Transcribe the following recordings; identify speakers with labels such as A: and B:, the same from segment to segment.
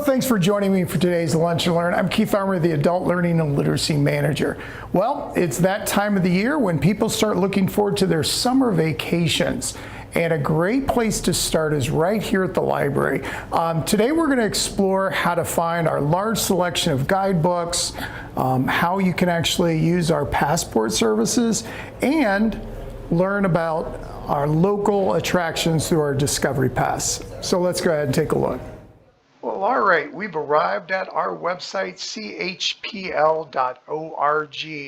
A: thanks for joining me for today's Lunch and Learn. I'm Keith Armour, the Adult Learning and Literacy Manager. Well, it's that time of the year when people start looking forward to their summer vacations. And a great place to start is right here at the library. Today we're going to explore how to find our large selection of guidebooks, how you can actually use our passport services, and learn about our local attractions through our Discovery Pass. So let's go ahead and take a look. Well, all right, we've arrived at our website, chpl.org.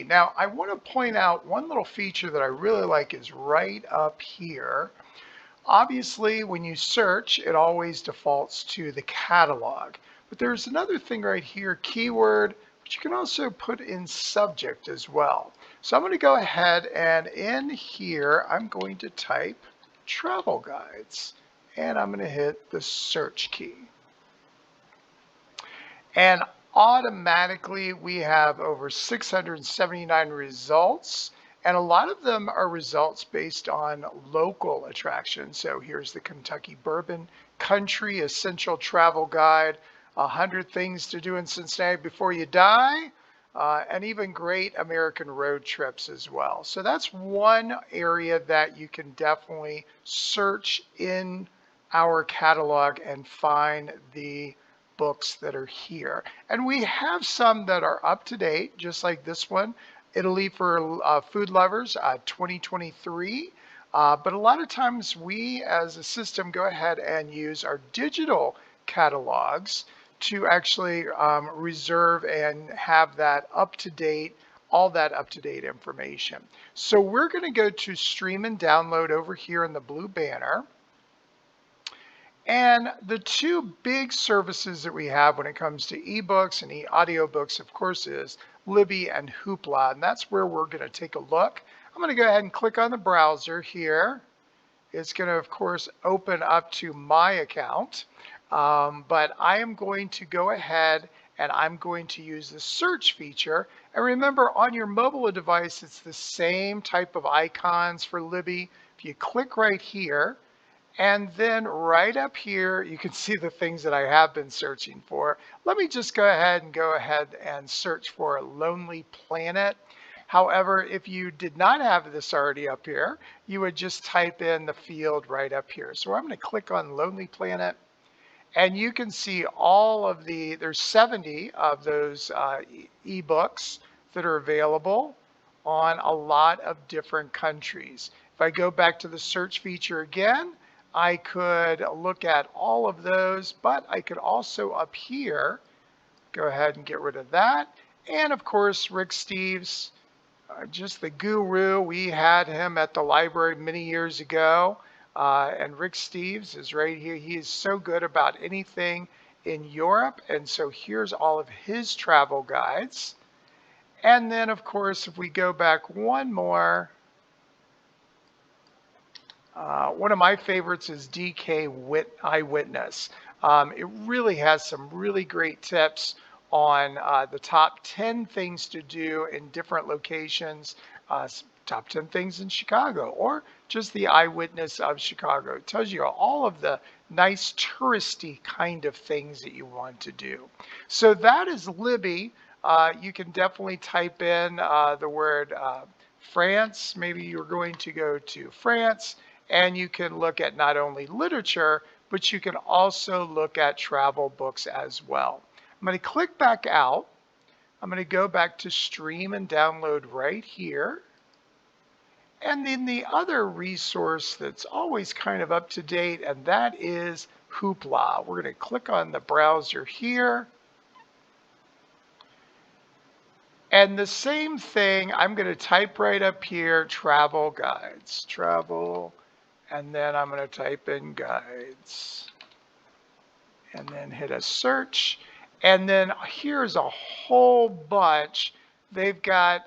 A: Now, I want to point out one little feature that I really like is right up here. Obviously, when you search, it always defaults to the catalog. But there's another thing right here, keyword, which you can also put in subject as well. So I'm going to go ahead and in here, I'm going to type travel guides, and I'm going to hit the search key. And automatically we have over 679 results, and a lot of them are results based on local attractions. So here's the Kentucky Bourbon Country Essential Travel Guide, 100 Things to Do in Cincinnati Before You Die, and even great American road trips as well. So that's one area that you can definitely search in our catalog and find the books that are here. And we have some that are up to date, just like this one, Italy for Food Lovers 2023. But a lot of times we as a system go ahead and use our digital catalogs to actually reserve and have that up to date, all that up to date information. So we're going to go to stream and download over here in the blue banner. And the two big services that we have when it comes to ebooks and audiobooks, of course, is Libby and Hoopla, and that's where we're going to take a look. I'm going to go ahead and click on the browser here. It's going to, of course, open up to my account, but I am going to go ahead and I'm going to use the search feature. And remember, on your mobile device, it's the same type of icons for Libby. If you click right here, and then right up here, you can see the things that I have been searching for. Let me just go ahead and search for Lonely Planet. However, if you did not have this already up here, you would just type in the field right up here. So I'm going to click on Lonely Planet, and you can see all of there's 70 of those ebooks that are available on a lot of different countries. If I go back to the search feature again, I could look at all of those, but I could also up here, go ahead and get rid of that. And of course, Rick Steves, just the guru. We had him at the library many years ago. And Rick Steves is right here. He is so good about anything in Europe. And so here's all of his travel guides. And then of course, if we go back one more, one of my favorites is DK Eyewitness. It really has some really great tips on the top 10 things to do in different locations, top 10 things in Chicago, or just the Eyewitness of Chicago. It tells you all of the nice touristy kind of things that you want to do. So that is Libby. You can definitely type in the word France. Maybe you're going to go to France. And you can look at not only literature, but you can also look at travel books as well. I'm going to click back out. I'm going to go back to stream and download right here. And then the other resource that's always kind of up to date, and that is Hoopla. We're going to click on the browser here. And the same thing, I'm going to type right up here, travel guides, travel. And then I'm going to type in guides and then hit a search. And then here's a whole bunch. They've got,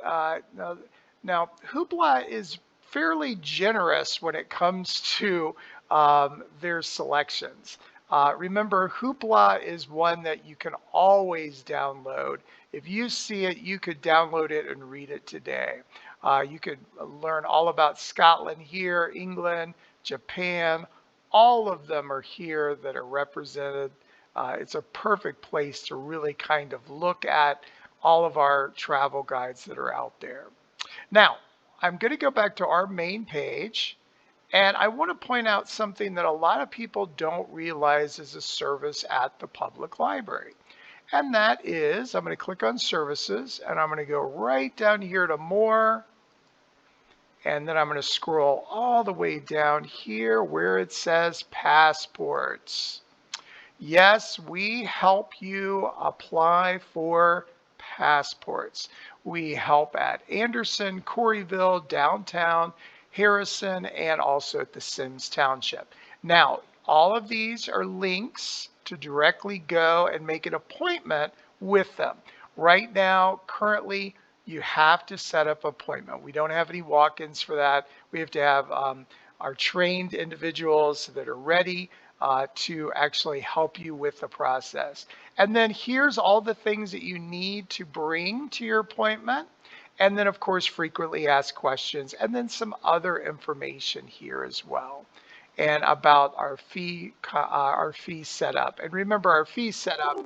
A: now Hoopla is fairly generous when it comes to their selections. Remember, Hoopla is one that you can always download. If you see it, you could download it and read it today. You could learn all about Scotland here, England, Japan. All of them are here that are represented it's a perfect place to really kind of look at all of our travel guides that are out there. Now, I'm going to go back to our main page, and I want to point out something that a lot of people don't realize is a service at the public library. And that is, I'm going to click on services, and I'm going to go right down here to more. And then I'm going to scroll all the way down here where it says passports. Yes, we help you apply for passports. We help at Anderson, Corryville, downtown, Harrison, and also at the Sims Township. Now, all of these are links to directly go and make an appointment with them. Right now, currently, you have to set up an appointment. We don't have any walk-ins for that. We have to have our trained individuals that are ready to actually help you with the process. And then here's all the things that you need to bring to your appointment. And then, of course, frequently asked questions, and then some other information here as well. And about our fee setup. And remember, our fee setup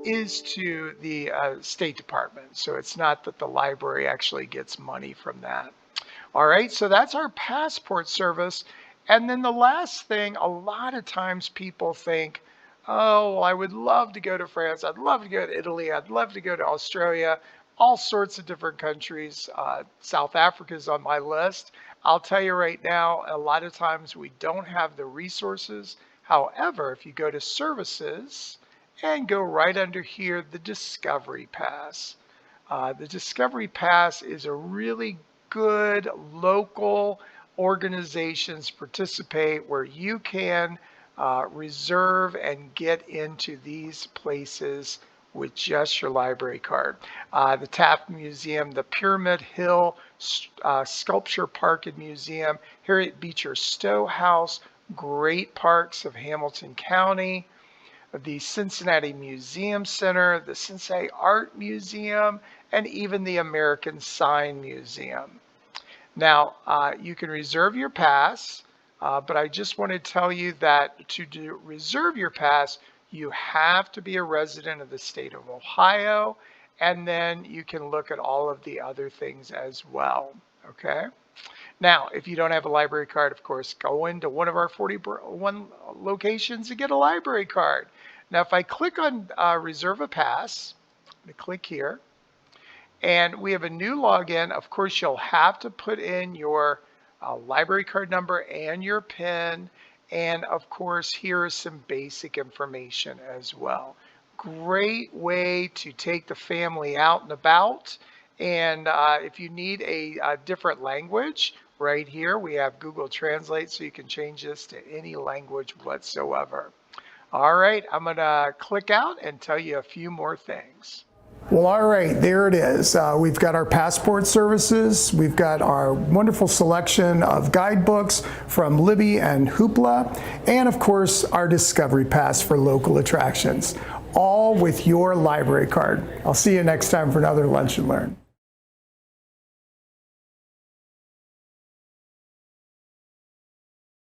A: is to the State Department. So it's not that the library actually gets money from that. All right, so that's our passport service. And then the last thing, a lot of times people think, oh, well, I would love to go to France. I'd love to go to Italy. I'd love to go to Australia. All sorts of different countries. South Africa is on my list. I'll tell you right now, a lot of times we don't have the resources. However, if you go to services and go right under here, the Discovery Pass. The Discovery Pass is a really good local organizations participate where you can reserve and get into these places with just your library card. The Taft Museum, the Pyramid Hill Sculpture Park and Museum, Harriet Beecher Stowe House, great parks of Hamilton County, the Cincinnati Museum Center, the Cincinnati Art Museum, and even the American Sign Museum. Now, you can reserve your pass, but I just want to tell you that to reserve your pass, you have to be a resident of the state of Ohio, and then you can look at all of the other things as well, okay? Now, if you don't have a library card, of course, go into one of our 41 locations and get a library card. Now, if I click on Reserve a Pass, I'm going to click here, and we have a new login. Of course, you'll have to put in your library card number and your PIN. And of course, here is some basic information as well. Great way to take the family out and about. And if you need a different language, right here we have Google Translate, so you can change this to any language whatsoever. All right, I'm going to click out and tell you a few more things. Well, all right, there it is. We've got our passport services. We've got our wonderful selection of guidebooks from Libby and Hoopla, and of course, our Discovery Pass for local attractions, all with your library card. I'll see you next time for another Lunch and Learn.